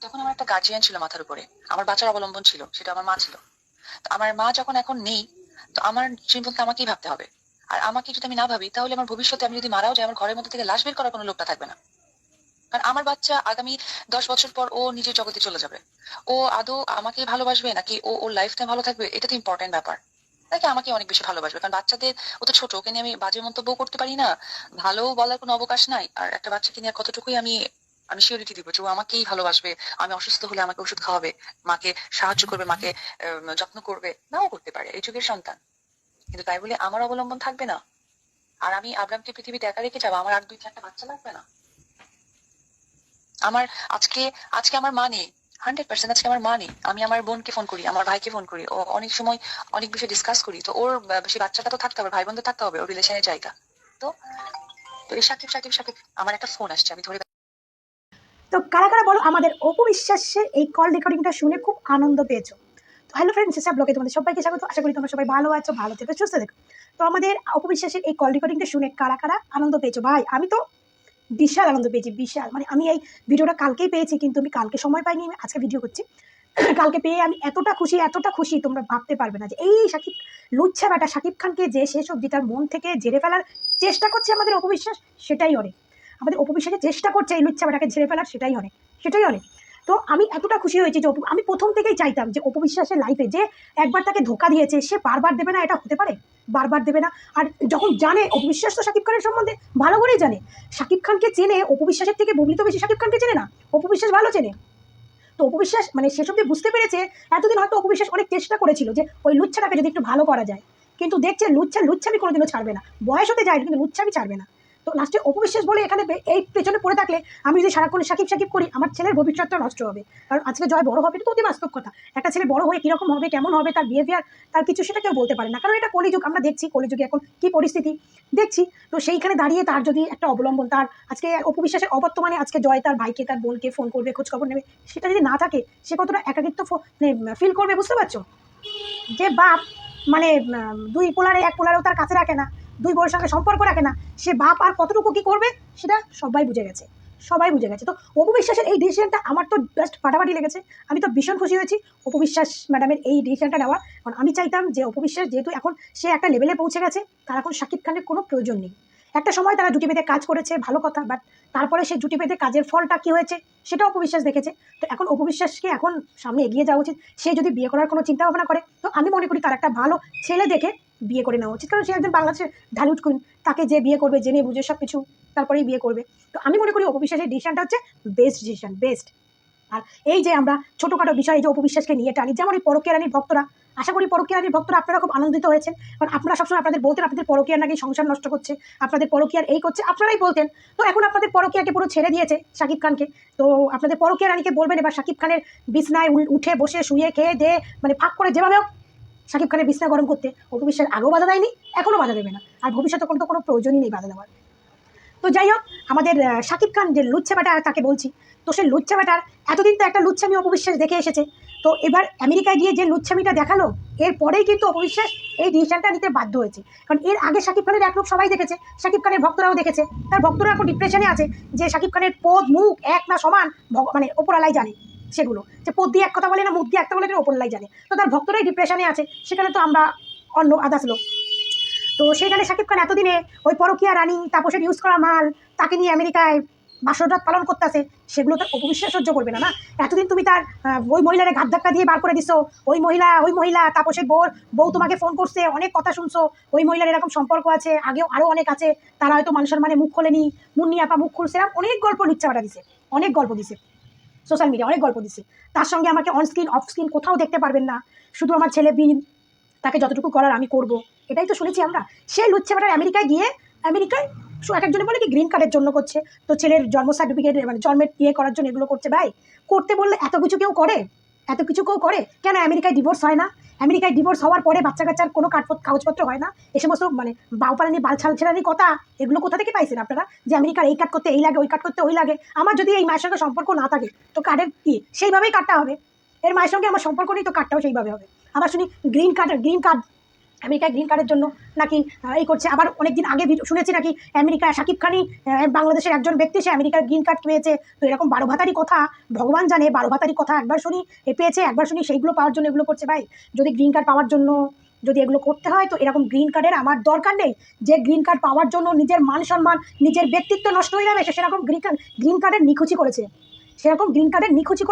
তখন আমার একটা গার্জিয়ান ছিল মাথার উপরে, আমার বাচ্চার অবলম্বন ছিল, সেটা আমার মা ছিল। তো আমার মা যখন এখন নেই, তো আমার জীবনকে আমাকেই ভাবতে হবে। আর আমাকে যদি আমি না ভাবি, তাহলে আমার ভবিষ্যতে আমি যদি মারাও যাই, আমার ঘরের মধ্যে থেকে লাশ বের করার কোনো লোকটা থাকবে না। কারণ আমার বাচ্চা আগামী 10 বছর পর ও নিজের জগতে চলে যাবে। ও আদৌ আমাকে ভালোবাসবে নাকি ও ওর লাইফটা ভালো থাকবে, এটা তো ইম্পর্টেন্ট ব্যাপার। নাকি আমাকে অনেক বেশি ভালোবাসবে, কারণ বাচ্চাদের, ও তো ছোট, ওকে নিয়ে আমি বাজে মন্তব্য করতে পারি না, ভালো বলার কোনো অবকাশ নাই। আর একটা বাচ্চাকে নিয়ে কতটুকুই আমি আমি সিওরিটি দিব যে ও আমাকেই ভালোবাসবে, আমি অসুস্থ হলে আমাকে ওষুধ খাওয়াবে, মাকে সাহায্য করবে, মাকে যত্ন করবে, নাও করতে পারে, এই যুগের সন্তান। কিন্তু তাই বলে আমার অবলম্বন থাকবে না? আর আমি আব্রামকে পৃথিবীতে একা রেখে যাবো? আমার আর 2-4টা বাচ্চা লাগবে না? আমার আজকে আজকে আমার মা নেই, 100%। আজকে আমার মা নেই, আমি আমার বোনকে ফোন করি, আমার ভাইকে ফোন করি, ও অনেক সময় অনেক বিষয় ডিসকাস করি। তো ওর সেই বাচ্চাটা তো থাকতে হবে, ভাই বোন তো থাকতে হবে, ওর রিলেশনের জায়গা। তো তো এই সাকিব সাকিব সাকিব, আমার একটা ফোন আসছে, আমি ধরে। তো কারা কারা বলো আমাদের অপু বিশ্বাসের এই কল রেকর্ডিংটা শুনে খুব আনন্দ পেয়েছো? তো হ্যালো ফ্রেন্ডস, হিসাব ব্লগে তোমাদের সবাইকে স্বাগত। আশা করি তোমরা সবাই ভালো আছো, ভালো থেকো, সুস্থ থেকো। তো আমাদের অপু বিশ্বাসের এই কল রেকর্ডিংটা শুনে কারা কারা আনন্দ পেয়েছো? ভাই আমি তো বিশাল আনন্দ পেয়েছি, বিশাল। মানে আমি এই ভিডিওটা কালকেই পেয়েছি, কিন্তু আমি কালকে সময় পাইনি, আমি আজকে ভিডিও করছি। কালকে পেয়ে আমি এতটা খুশি তোমরা ভাবতে পারবে না। যে এই সাকিব লুচ্ছা বেটা সাকিব খানকে যে শেষ অবধি তার মন থেকে ঝেড়ে ফেলার চেষ্টা করছে আমাদের অপু বিশ্বাস, সেটাই অনেক। আমাদের অপু বিশ্বাসের চেষ্টা করছে এই লুচ্ছা বেটাকে ঝেড়ে ফেলার, সেটাই অনেক, সেটাই অনেক। তো আমি এতটা খুশি হয়েছি যে আমি প্রথম থেকেই চাইতাম যে অপু বিশ্বাসের লাইফে যে একবার তাকে ধোকা দিয়েছে, সে বারবার দেবে না, এটা হতে পারে? বারবার দেবে না। আর যখন জানে অপু বিশ্বাস তো সাকিব খানের সম্বন্ধে ভালো করেই জানে, সাকিব খানকে চেনে, অপু বিশ্বাসের থেকে বুবলি তো বেশি সাকিব খানকে চেনে না, অপু বিশ্বাস ভালো চেনে। তো অপু বিশ্বাস মানে সেসব দিয়ে বুঝতে পেরেছে। এতদিন হয়তো অপু বিশ্বাস অনেক চেষ্টা করেছিল যে ওই লুচ্ছাটাকে যদি একটু ভালো করা যায়, কিন্তু দেখছে লুচ্ছামি কোনোদিনও ছাড়বে না। বয়স হতে যায় কিন্তু লুচ্ছামি ছাড়বে না। তো লাস্টে অপু বিশ্বাস বলে এখানে এই পেছনে পড়ে থাকলে আমি যদি সারাক্ষণ সাকিব সাকিব করি, আমার ছেলের ভবিষ্যৎটা নষ্ট হবে। কারণ আজকে জয় বড় হবে, এটা তো অতি বাস্তব কথা। একটা ছেলে বড় হয়ে কিরকম হবে, কেমন হবে, তার বিহেভিয়ার, তার কিছু সেটা কেউ বলতে পারে না, কারণ এটা কলিযুগ। আমরা দেখছি কলিযুগে এখন কি পরিস্থিতি দেখছি। তো সেইখানে দাঁড়িয়ে তার যদি একটা অবলম্বন, তার আজকে অপু বিশ্বাসের অবর্তমানে আজকে জয় তার ভাইকে, তার বোনকে ফোন করবে, খোঁজ খবর নেবে, সেটা যদি না থাকে, সে কতটা একাকিত্ব ফিল করবে, বুঝতে পারছো? যে বাপ মানে দুই পোলারে এক পোলারেও তার কাছে রাখে না, দুই বউয়ের সঙ্গে সম্পর্ক রাখে না, সে বাপ আর কতটুকু কি করবে সেটা সবাই বুঝে গেছে, সবাই বুঝে গেছে। তো অপু বিশ্বাসের এই ডিসিশনটা আমার তো জাস্ট ফাটাফাটি লেগেছে। আমি তো ভীষণ খুশি হয়েছি অপু বিশ্বাস ম্যাডামের এই ডিসিশনটা নেওয়া। কারণ আমি চাইতাম যে অপু বিশ্বাস যেহেতু এখন সে একটা লেভেলে পৌঁছে গেছে, তার এখন সাকিব খানের কোনো প্রয়োজন নেই। একটা সময় তারা জুটি বেঁধে কাজ করেছে, ভালো কথা, বাট তারপরে সেই জুটি বেঁধে কাজের ফলটা কি হয়েছে সেটা অপু বিশ্বাস দেখেছে। তো এখন অপু বিশ্বাসকে এখন সামনে এগিয়ে যাওয়া উচিত। সে যদি বিয়ে করার কোনো চিন্তা ভাবনা করে, তো আমি মনে করি তার একটা ভালো ছেলে দেখে বিয়ে করে নেওয়া উচিত। কারণ সে একজন বাংলাদেশের ঢালিউড কুইন, তাকে যে বিয়ে করবে জেনে বুঝে সব কিছু, তারপরেই বিয়ে করবে। তো আমি মনে করি অপু বিশ্বাসের ডিসিশনটা হচ্ছে বেস্ট ডিসিশন, বেস্ট। আর এই যে আমরা ছোটোখাটো বিষয়ে যে অপু বিশ্বাসকে নিয়ে টানি, যেমন এই পরকীয়া রানীর ভক্তরা, আশা করি পরকীয়া রানীর ভক্তরা আপনারা খুব আনন্দিত হয়েছেন। কারণ আপনারা সবসময় আপনাদের বলতেন আপনাদের পরকীয়ার নাকি সংসার নষ্ট করছে, আপনাদের পরকীয়ার এই করছে, আপনারাই বলতেন। তো এখন আপনাদের পরকীয়াকে পুরো ছেড়ে দিয়েছে সাকিব খানকে। তো আপনাদের পরকীয়া রানীকে বলবেন এবার সাকিব খানের বিছনায় উঠে বসে শুয়ে খেয়ে দিয়ে মানে ফাঁক করে যেভাবে হোক সাকিব খানের বিছনা গরম করতে। অপু বিশ্বাস আগেও বাধা দেয়নি, এখনও বাধা দেবে না, আর ভবিষ্যতে কোনো প্রয়োজনই নেই বাধা দেওয়ার। তো যাই হোক, আমাদের শাকিব খান যে লুচ্ছা বেটা তাকে বলছি, তো সেই লুচ্ছা বেটার এতদিন তো একটা লুচ্ছামি অপু বিশ্বাস দেখে এসেছে। তো এবার আমেরিকায় গিয়ে যে লুচ্ছামিটা দেখালো, এরপরেই কিন্তু অপু বিশ্বাস এই ডিসিশনটা নিতে বাধ্য হয়েছে। কারণ এর আগে শাকিব খানের এক রূপ সবাই দেখেছে, শাকিব খানের ভক্তরাও দেখেছে, তার ভক্তরা এখন ডিপ্রেশনে আছে যে শাকিব খানের পদ মুখ এক না সমান, মানে ওপরালাই জানে সেগুলো, যে পদ দিয়ে এক কথা বলে না, মুখ দিয়ে একটা বলে না, ওপরলাই জানে। তো তার ভক্তরাই ডিপ্রেশনে আছে, সেখানে তো আমরা অন্য আদার্স লোক। তো সেখানে শাকিব খান এতদিনে ওই পরকীয়া রানী, তাপসের ইউজ করা মাল, তাকে নিয়ে আমেরিকায় বাসররাত পালন করতেছে, সেগুলো তো অপু বিশ্বাস সহ্য করবে না। না, এতদিন তুমি তার ওই মহিলারে ঘাত ধাক্কা দিয়ে বার করে দিছো, ওই মহিলা তাপসের বউ তোমাকে ফোন করছে, অনেক কথা শুনছো, ওই মহিলার এরকম সম্পর্ক আছে, আগেও আরও অনেক আছে, তারা হয়তো মানুষের মানে মুখ খোলেনি, মুন্নি আপা মুখ খুলছে, অনেক গল্প লুচ্চাবাটা দিছে, অনেক গল্প দিছে সোশ্যাল মিডিয়া, অনেক গল্প দিছে। তার সঙ্গে আমাকে অন স্ক্রিন অফ স্ক্রিন কোথাও দেখতে পারবেন না, শুধু আমার ছেলে বিন, তাকে যতটুকু করার আমি করব, এটাই তো শুনেছি আমরা। সেই লুচ্চাবাটার আমেরিকায় গিয়ে, আমেরিকায় এক একজনে বলে কি গ্রিন কার্ডের জন্য করছে, তো ছেলের জন্ম সার্টিফিকেট মানে জন্মের ইয়ে করার জন্য এগুলো করছে। ভাই করতে বললে এত কিছু কেউ করে, এত কিছু কেউ করে কেন? আমেরিকায় ডিভোর্স হয় না? আমেরিকায় ডিভোর্স হওয়ার পরে বাচ্চা কাচ্চার কোনো কাগজপত্র হয় না? এ সমস্ত মানে বাউপালানি বালছাল ছেড়ানি কথা, এগুলো কোথা থেকে পাইছেন আপনারা? যে আমেরিকার এই কার্ড করতে এই লাগে, ওই কার্ড করতে ওই লাগে। আমার যদি এই মায়ের সঙ্গে সম্পর্ক না থাকে, তো কার্ডের কি সেইভাবেই কার্ডটা হবে। এর মায়ের সঙ্গে আমার সম্পর্ক নেই, তো কার্ডটাও সেইভাবে হবে। আবার শুনি গ্রিন কার্ড আমেরিকায় গ্রিন কার্ডের জন্য নাকি এই করছে। আবার অনেকদিন আগে শুনেছি নাকি আমেরিকায় শাকিব খানই বাংলাদেশের একজন ব্যক্তি, সে আমেরিকার গ্রিন কার্ড পেয়েছে। তো এরকম 12 ভাতারি কথা ভগবান জানে, 12 ভাতারি কথা একবার শুনি পেয়েছে, একবার শুনি সেইগুলো পাওয়ার জন্য এগুলো করছে। ভাই যদি গ্রিন কার্ড পাওয়ার জন্য যদি এগুলো করতে হয় তো এরকম গ্রিন কার্ডের আমার দরকার নেই। যে গ্রিন কার্ড পাওয়ার জন্য নিজের মান সম্মান নিজের ব্যক্তিত্ব নষ্ট হয়ে যাবে, সেরকম গ্রিন কার্ডের নিখুচি করেছে, সেরকম গ্রিন কার্ডের নিখুচি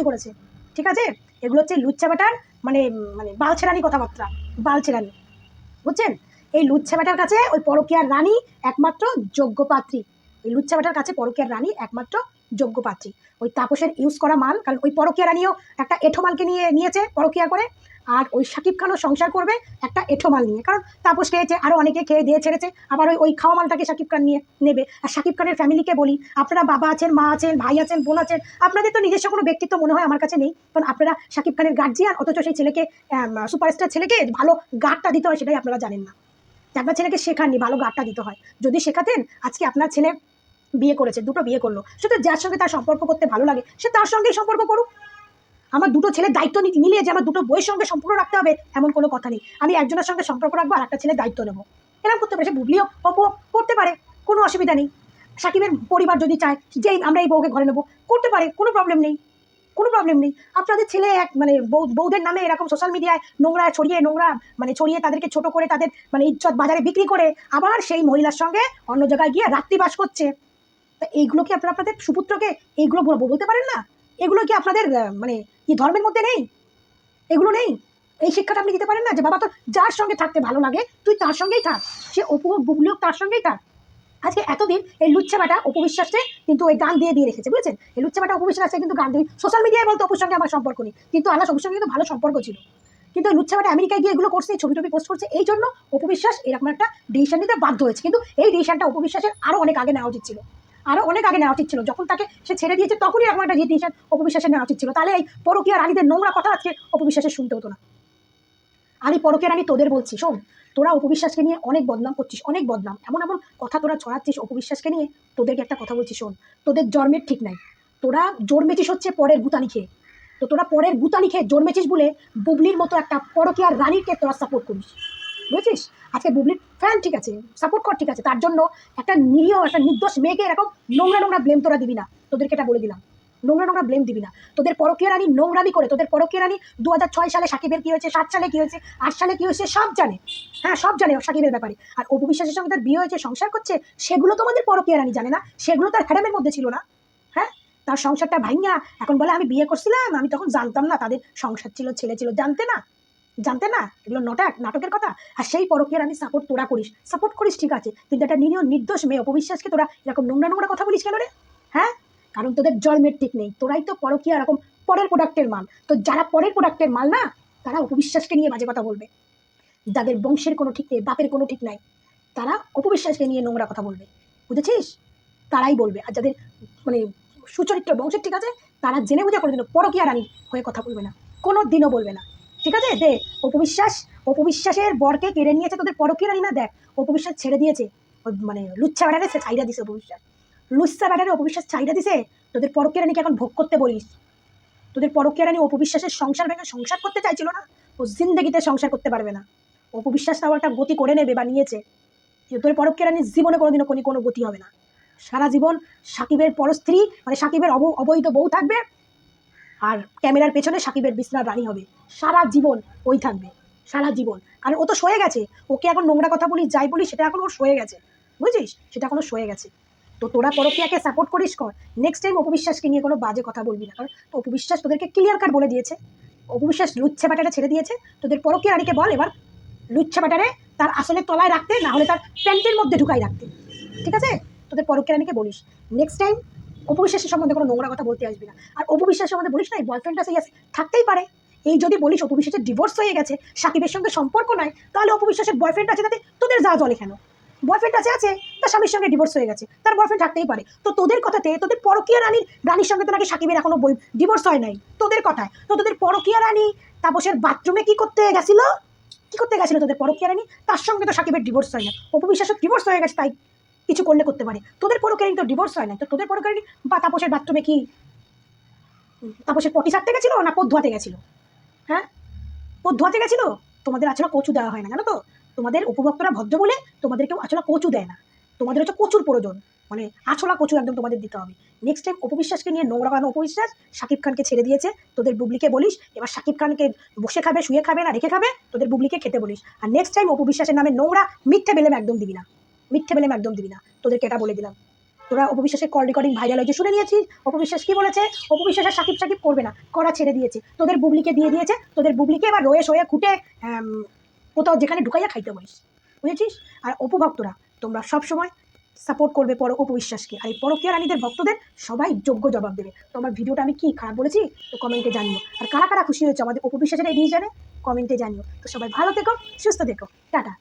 করেছে। ঠিক আছে, এগুলো হচ্ছে লুচ্চা বেটার মানে মানে বালছেরানি কথাবার্তা, বালছেরানি, বুঝছেন? এই লুচ্ছা বেটার কাছে ওই পরকীয়ার রানী একমাত্র যোগ্য পাত্রী। ওই লুচ্ছা বেটার কাছে পরকীয়ার রানী একমাত্র যোগ্য পাত্রী। ওই তাপসের ইউজ করা মাল, কারণ ওই পরকীয়া রানীও একটা এঁঠো মালকে নিয়েছে পরকীয়া করে, আর ওই শাকিব খানও সংসার করবে একটা এঁঠো মাল নিয়ে। কারণ তাপস খেয়েছে, আরও অনেকে খেয়ে দিয়ে ছেড়েছে, আবার ওই খাওয়া মালটাকে শাকিব খান নিয়ে নেবে। আর শাকিব খানের ফ্যামিলিকে বলি, আপনারা বাবা আছেন, মা আছেন, ভাই আছেন, বোন আছেন, আপনাদের তো নিজস্ব কোনো ব্যক্তিত্ব মনে হয় আমার কাছে নেই। কারণ আপনারা শাকিব খানের গার্জিয়ান, অথচ সেই ছেলেকে সুপারস্টার ছেলেকে ভালো গার্ডটা দিতে হয় সেটাই আপনারা জানেন না। যে আপনার ছেলেকে শেখাননি ভালো গার্ডটা দিতে হয়। যদি শেখাতেন, আজকে আপনার ছেলে বিয়ে করেছে, দুটো বিয়ে করলো, সেটা যার সঙ্গে তার সম্পর্ক করতে ভালো লাগে সে তার সঙ্গেই সম্পর্ক করুক। আমার দুটো ছেলের দায়িত্ব নিলে যে আমার দুটো বইয়ের সঙ্গে সম্পর্ক রাখতে হবে এমন কোনো কথা নেই। আমি একজনের সঙ্গে সম্পর্ক রাখবো আর একটা ছেলের দায়িত্ব নেবো, এরকম করতে পারে। সে বুবলিও অপু করতে পারে, কোনো অসুবিধা নেই। সাকিবের পরিবার যদি চায় যে আমরা এই বউকে ঘরে নেবো, করতে পারে, কোনো প্রবলেম নেই, কোনো প্রবলেম নেই। আপনাদের ছেলে এক মানে বউদের নামে এরকম সোশ্যাল মিডিয়ায় নোংরা ছড়িয়ে তাদেরকে ছোট করে তাদের মানে ইজ্জত বাজারে বিক্রি করে আবার সেই মহিলার সঙ্গে অন্য জায়গায় গিয়ে রাত্রিবাস করছে। তা এইগুলো কি আপনারা আপনাদের সুপুত্রকে এইগুলো বলতে পারেন না? এগুলো কি আপনাদের মানে কি ধর্মের মধ্যে নেই? এগুলো নেই? এই শিক্ষাটা আপনি দিতে পারেন না যে বাবা তোর যার সঙ্গে থাকতে ভালো লাগে তুই তার সঙ্গেই থাক, সে অপু বুবলি হোক তার সঙ্গেই থাক। আজকে এতদিন এই লুচ্ছা বেটা অপু বিশ্বাসকে কিন্তু ওই গান দিয়ে রেখেছে, বুঝেছেন? এই লুচ্ছা বেটা অপু বিশ্বাসকে কিন্তু গান দিয়ে সোশ্যাল মিডিয়ায় বলতো অপুর সঙ্গে আমার সম্পর্ক নেই, কিন্তু আল্লাহ অপুর সঙ্গে কিন্তু ভালো সম্পর্ক ছিল। কিন্তু ওই লুচ্ছা বেটা আমেরিকায় গিয়ে এগুলো করছে, ছবি পোস্ট করছে, এই জন্য অপু বিশ্বাস এরকম একটা ডিসিশন নিতে বাধ্য হয়েছে। কিন্তু এই ডিসিশনটা অপু বিশ্বাসের আরও অনেক আগে নেওয়া উচিত ছিল, আরও অনেক আগে নেওয়া উচিত ছিল। যখন তাকে সে ছেড়ে দিয়েছে তখনই এরকম একটা ডিসিশন অপু বিশ্বাসের নেওয়া উচিত ছিল। তাহলে এই পরকীয়া রানীদের নোংরা কথা আজকে অপু বিশ্বাসের শুনতে হতো না। আমি পরকীয়া রানী তোদের বলছি, শোন, তোরা অপবিশ্বাসকে নিয়ে অনেক বদনাম করছিস, অনেক বদনাম, এমন এমন কথা তোরা ছড়াচ্ছিস অপবিশ্বাসকে নিয়ে। তোদেরকে একটা কথা বলছি, শোন, তোদের জন্মের ঠিক নাই। তোরা জন্মেছিস হচ্ছে পরের গুতানি খেয়ে। তো তোরা পরের গুতানি খেয়ে জন্মেছিস বলে বুবলির মতো একটা পরকীয়ার রানীকে তোরা সাপোর্ট করিস, বুঝেছিস? আজকে বুবলির ফ্যান, ঠিক আছে, সাপোর্ট কর, ঠিক আছে, তার জন্য একটা নিরীহ একটা নির্দোষ মেয়েকে এরকম নোংরা ব্লেম তোরা দিবি না। তোদেরকে এটা বলে দিলাম, নোংরা ব্লেম দিবি না। তোদের পরকীয়া রানী নোংরামি করে, তোদের পরকীয়া রানী 2006 সালে সাকিবের কি হয়েছে, 7 সালে কি হয়েছে, 8 সালে কি হয়েছে সব জানে। হ্যাঁ, সব জানে সাকিবের ব্যাপারে। আর অপু বিশ্বাসের সঙ্গে তার বিয়ে হয়েছে, সংসার করছে, সেগুলো তোমাদের পরকীয়া রানী জানে না, সেগুলো তার হ্যারামের মধ্যে ছিল না। হ্যাঁ, তার সংসারটা ভাঙা এখন বলে আমি বিয়ে করছিলাম, আমি তখন জানতাম না তাদের সংসার ছিল, ছেলে ছিল, জানতে না, এগুলো নাটকের কথা। আর সেই পরকীয়ার আমি সাপোর্ট করিস ঠিক আছে, কিন্তু একটা নিরীহ নির্দোষ মেয়ে অপবিশ্বাসকে তোরা এরকম নোংরা কথা বলিস কেন রে? হ্যাঁ, কারণ তোদের জন্মের ঠিক নেই, তোরাই তো পরকীয়া এরকম পরের প্রোডাক্টের মাল। তো যারা পরের প্রোডাক্টের মাল না, তারা অপবিশ্বাসকে নিয়ে বাজে কথা বলবে। যাদের বংশের কোনো ঠিক নেই, বাপের কোনো ঠিক নাই, তারা অপবিশ্বাসকে নিয়ে নোংরা কথা বলবে, বুঝেছিস? তারাই বলবে। আর যাদের মানে সুচরিত্র বংশের ঠিক আছে, তারা জেনে বুঝে কোনোদিনও পরকীয়া রানী হয়ে কথা বলবে না, কোনো দিনও বলবে না, ঠিক আছে? দে, অপবিশ্বাসের বরকে কেড়ে নিয়েছে তোদের পরকীয়া রানী না। দেখ, অপবিশ্বাস ছেড়ে দিয়েছে, মানে লুচ্ছা ব্যাটারে সে ছাইরা দিছে অপবিশ্বাস, লুচ্ছা ব্যাটারে অপবিশ্বাস ছাইরা দিছে। তোদের পরকীয়া রানীকে এখন ভোগ করতে বলিস। তোদের পরকীয়া রানী অপবিশ্বাসের সংসার ভেঙে সংসার করতে চাইছিল না, ও জিন্দগিতে সংসার করতে পারবে না। অপবিশ্বাস তাও একটা গতি করে নেবে বা নিয়েছে, তোদের পরকীয়া রানীর জীবনে কোনোদিনও কোনো গতি হবে না। সারা জীবন সাকিবের পরস্ত্রী মানে সাকিবের অবৈধ বউ থাকবে, আর ক্যামেরার পেছনে সাকিবের বিছনার রানী হবে, সারা জীবন ওই থাকবে, সারা জীবন। কারণ ও তো সয়ে গেছে, ওকে এখন নোংরা কথা বলি যাই বলি সেটা এখন ওর সয়ে গেছে, বুঝিস? সেটা এখন ওর সয়ে গেছে। তো তোরা পরকীয়াকে সাপোর্ট করিস কর, নেক্সট টাইম অপবিশ্বাসকে নিয়ে কোনো বাজে কথা বলবি না। কারণ অপবিশ্বাস তোদেরকে ক্লিয়ার কাট বলে দিয়েছে, অপবিশ্বাস লুচ্ছা ব্যাটারে ছেড়ে দিয়েছে। তোদের পরকীয়া রানীকে বল এবার লুচ্ছা ব্যাটারে তার আসলে তলায় রাখতে, না হলে তার প্যান্টের মধ্যে ঢুকাই রাখতে, ঠিক আছে? তোদের পরকীয়া রানীকে বলিস নেক্সট টাইম অপবিশ্বাসের সম্বন্ধে কোনো নোংরা কথা বলতে আসবি না। আর অপবিশ্বাসের সম্বন্ধে বলিস না এই বয়ফ্রেন্ড আছে, থাকতেই পারে। এই যদি বলিস অপবিশ্বাসের ডিভোর্স হয়ে গেছে, সাকিবের সঙ্গে সম্পর্ক নাই, তাহলে অপবিশ্বাসের বয়ফ্রেন্ড আছে, তাতে তোদের যা জলে কেন? বয়ফ্রেন্ড আছে, তার স্বামীর সঙ্গে ডিভোর্স হয়ে গেছে, তার বয়ফ্রেন্ড থাকতেই পারে। তো তোদের কথাতে তোদের পরকীয়া রানীর সঙ্গে তো নাকি সাকিবের এখনো ডিভোর্স হয় নাই, তোদের কথায়। তো তোদের পরকীয়া রানী তাপসের বাথরুমে কি করতে গেছিল তোদের পরকীয়া রানী? তার সঙ্গে তো সাকিবের ডিভোর্স হয় না, অপবিশ্বাসের ডিভোর্স হয়ে গেছে, তাই কিছু করতে পারে। তোদের পরকীয়া রানী তো ডিভোর্স হয় না, তো তোদের পরকীয়া রানী বা তাপসের বাথরুমে কি তাপসের পটি ছাড়তে গেছিল না পথ ধোয়াতে গেছিল? হ্যাঁ, পথ ধোয়াতে গেছিল? তোমাদের আছলা কচু দেওয়া হয় না, জানো তো? তোমাদের উপভোক্তরা ভদ্র বলে তোমাদেরকেও আছলা কচু দেয় না। তোমাদের হচ্ছে কচুর প্রয়োজন, মানে আছলা কচু একদম তোমাদের দিতে হবে। নেক্সট টাইম অপবিশ্বাসকে নিয়ে নোংরা বানো অপবিশ্বাস শাকিব খানকে ছেড়ে দিয়েছে, তোদের বুবলিকে বলিস এবার শাকিব খানকে বসে খাবে, শুয়ে খাবে না রেখে খাবে, তোদের বুবলিকে খেতে বলিস। আর নেক্সট টাইম অপবিশ্বাসের নামে নোংরা মিথ্যে বেলেম একদম দিবি না, মিথ্যে বেলেম একদম দিবি না, তোদেরকে এটা বলে দিলাম। তোরা অপবিশ্বাসের কল রেকর্ডিং ভাইরাল হয়েছে, শুনে নিয়েছিস অপবিশ্বাস কি বলেছে? অপবিশ্বাস আর সাকিব সাকিব করবে না, করা ছেড়ে দিয়েছে, তোদের বুবলিকে দিয়ে দিয়েছে, তোদের বুবলিকে এবার রয়ে শোয়ে খুঁটে কোথাও যেখানে ঢুকাইয়া খাইতে বলিস, বুঝেছিস? আর অপভক্তরা তোমরা সবসময় সাপোর্ট করবে অপবিশ্বাসকে, আর এই পরকীয়া রানীদের ভক্তদের সবাই যোগ্য জবাব দেবে। তো আমার ভিডিওটা আমি কি খারাপ বলেছি তো কমেন্টে জানিও, আর কারা কারা খুশি হয়েছে আমাদের অপবিশ্বাসের এই ডিসিশনে কমেন্টে জানিও। তো সবাই ভালো থেকো, সুস্থ থেকো, টাটা।